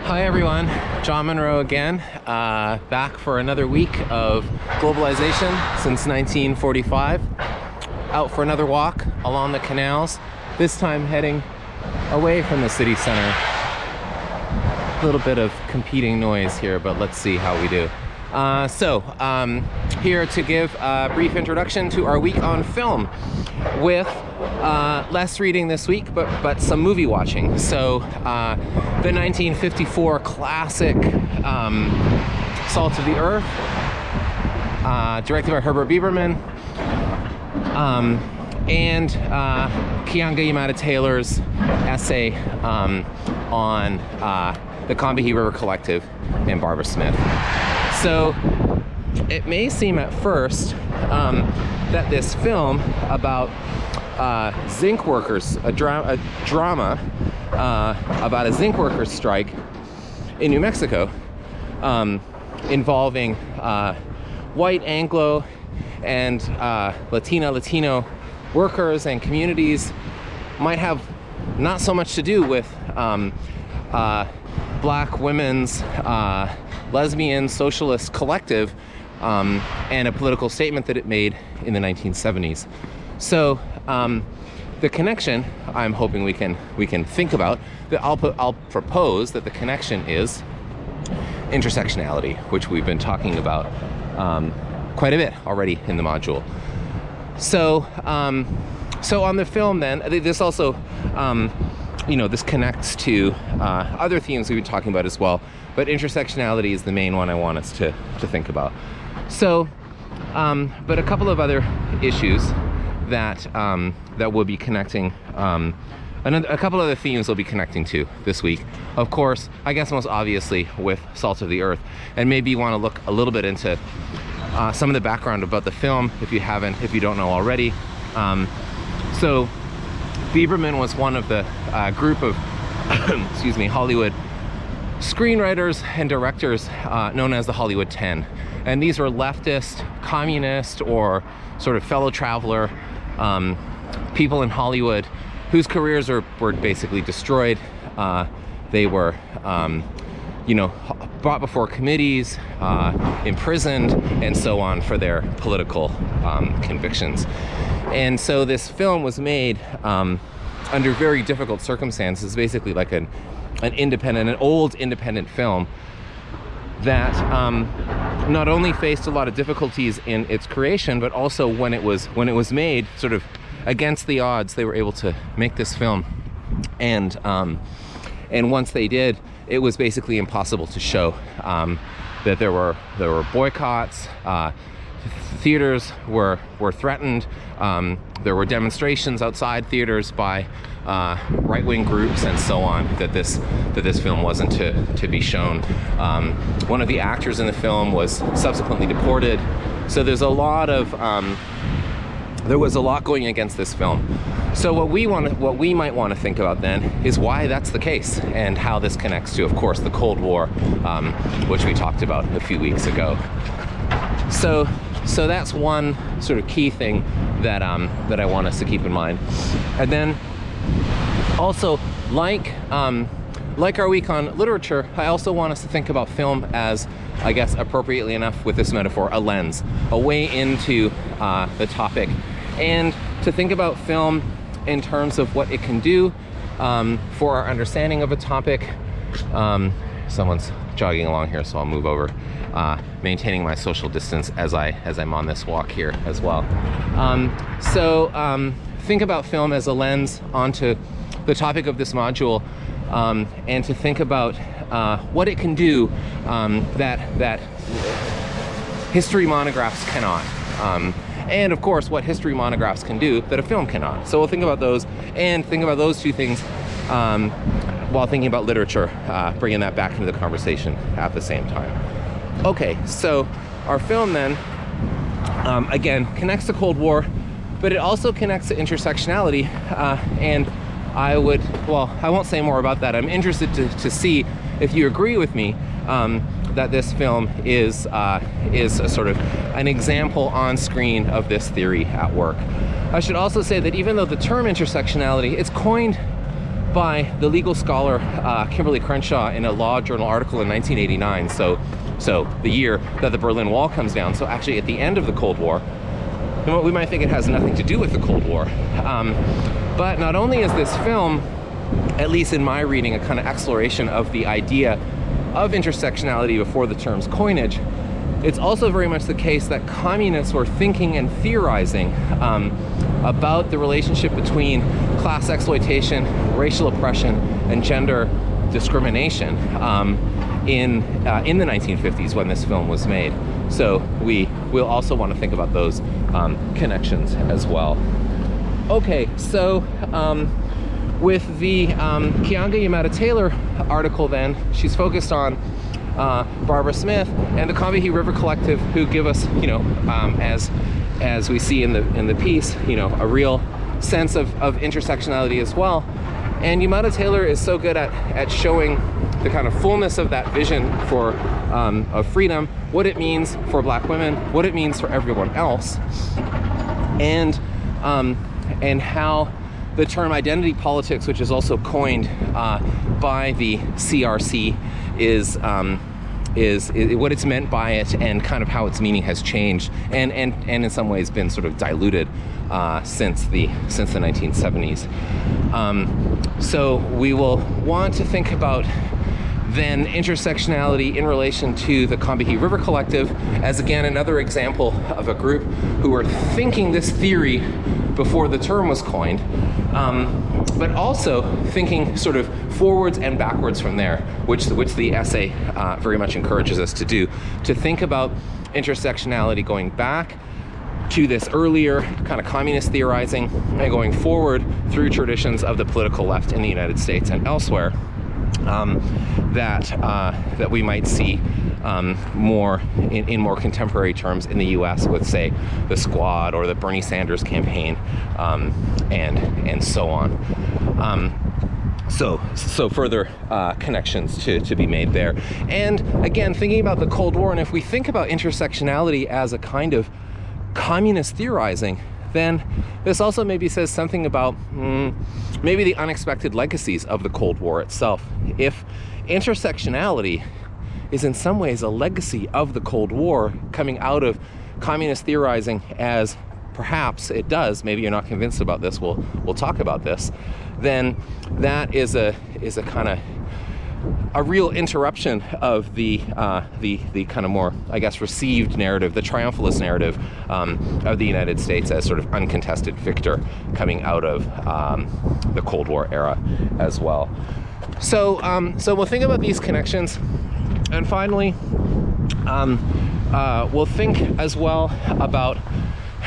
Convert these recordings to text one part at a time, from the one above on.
Hi everyone, John Monroe again, back for another week of Globalisation since 1945. Out for another walk along the canals, this time heading away from the city center. A little bit of competing noise here, but let's see how we do. Here to give a brief introduction to our week on film with less reading this week, but some movie watching. So the 1954 classic Salt of the Earth, directed by Herbert Biberman, and Keeanga Yamatta-Taylor's essay on the Combahee River Collective and Barbara Smith. So it may seem at first that this film about zinc workers, a drama about a zinc workers strike in New Mexico, involving white Anglo and Latino workers and communities, might have not so much to do with black women's lesbian socialist collective and a political statement that it made in the 1970s. So the connection I'm hoping we can think about, that I'll propose that the connection is intersectionality, which we've been talking about quite a bit already in the module. So on the film then, this also this connects to other themes we've been talking about as well, but intersectionality is the main one I want us to think about. So, but a couple of other issues that we'll be connecting, a couple other themes we'll be connecting to this week. Of course, I guess most obviously with Salt of the Earth, and maybe you want to look a little bit into some of the background about the film if you don't know already. So Biberman was one of the group of Hollywood screenwriters and directors known as the Hollywood 10. And these were leftist, communist, or sort of fellow traveler people in Hollywood whose careers were basically destroyed. They were brought before committees, imprisoned, and so on for their political convictions. And so this film was made under very difficult circumstances, basically like an old independent film that not only faced a lot of difficulties in its creation, but also when it was made sort of against the odds, they were able to make this film. And once they did, it was basically impossible to show. That there were boycotts, theaters were threatened, there were demonstrations outside theaters by right-wing groups and so on, that this film wasn't to be shown. One of the actors in the film was subsequently deported, so there was a lot going against this film. So what we might want to think about then is why that's the case, and how this connects to, of course, the Cold War, which we talked about a few weeks ago. So that's one sort of key thing that I want us to keep in mind. And then also, like our week on literature, I also want us to think about film as, I guess appropriately enough with this metaphor, a lens, a way into the topic, and to think about film in terms of what it can do for our understanding of a topic. Someone's jogging along here, so I'll move over, maintaining my social distance as I'm on this walk here as well. Think about film as a lens onto the topic of this module, and to think about what it can do that history monographs cannot. And of course, what history monographs can do that a film cannot. So we'll think about those, and think about those two things while thinking about literature, bringing that back into the conversation at the same time. Okay, so our film then, again, connects to Cold War, but it also connects to intersectionality, and I won't say more about that. I'm interested to see if you agree with me that this film is a sort of an example on screen of this theory at work. I should also say that even though the term intersectionality, it's coined by the legal scholar Kimberly Crenshaw in a law journal article in 1989. So the year that the Berlin Wall comes down. So actually at the end of the Cold War. And what we might think it has nothing to do with the Cold War. But not only is this film, at least in my reading, a kind of exploration of the idea of intersectionality before the term's coinage, it's also very much the case that communists were thinking and theorizing about the relationship between class exploitation, racial oppression, and gender discrimination in the 1950s when this film was made. So we'll also want to think about those connections as well. Okay, so with the Keeanga Yamatta-Taylor article, then she's focused on Barbara Smith and the Combahee River Collective, who give us, as we see in the piece, a real sense of intersectionality as well. And Yamatta-Taylor is so good at showing the kind of fullness of that vision of freedom, what it means for Black women, what it means for everyone else, and how the term identity politics, which is also coined by the CRC, is what it's meant by it, and kind of how its meaning has changed, and in some ways been sort of diluted since the 1970s. So we will want to think about then intersectionality in relation to the Combahee River Collective as, again, another example of a group who were thinking this theory before the term was coined, but also thinking sort of forwards and backwards from there, which the essay very much encourages us to do, to think about intersectionality going back to this earlier kind of communist theorizing and going forward through traditions of the political left in the United States and elsewhere, that we might see more in more contemporary terms in the U.S. with, say, the Squad or the Bernie Sanders campaign, and so on. So further connections to be made there. And again, thinking about the Cold War, and if we think about intersectionality as a kind of communist theorizing, then this also maybe says something about maybe the unexpected legacies of the Cold War itself. If intersectionality is in some ways a legacy of the Cold War coming out of communist theorizing, as perhaps it does, maybe you're not convinced about this, we'll talk about this, then that is a kind of a real interruption of the kind of more, I guess, received narrative, the triumphalist narrative of the United States as sort of uncontested victor coming out of the Cold War era as well. So we'll think about these connections, and finally, we'll think as well about,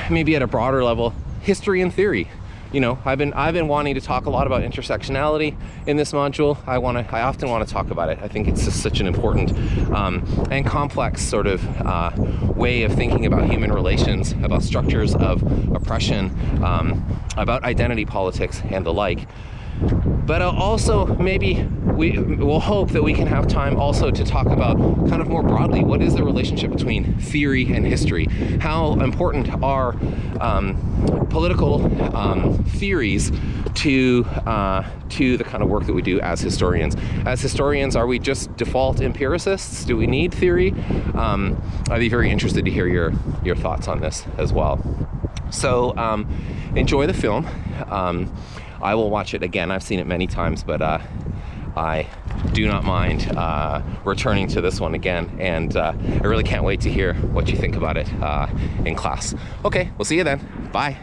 maybe at a broader level, history and theory. I've been wanting to talk a lot about intersectionality in this module. I often want to talk about it. I think it's just such an important and complex sort of way of thinking about human relations, about structures of oppression, about identity politics and the like. But also, maybe we'll hope that we can have time also to talk about kind of more broadly, what is the relationship between theory and history? How important are political theories to the kind of work that we do as historians? As historians, are we just default empiricists? Do we need theory? I'd be very interested to hear your thoughts on this as well. So enjoy the film. I will watch it again. I've seen it many times, but I do not mind returning to this one again, and I really can't wait to hear what you think about it in class. Okay, we'll see you then. Bye.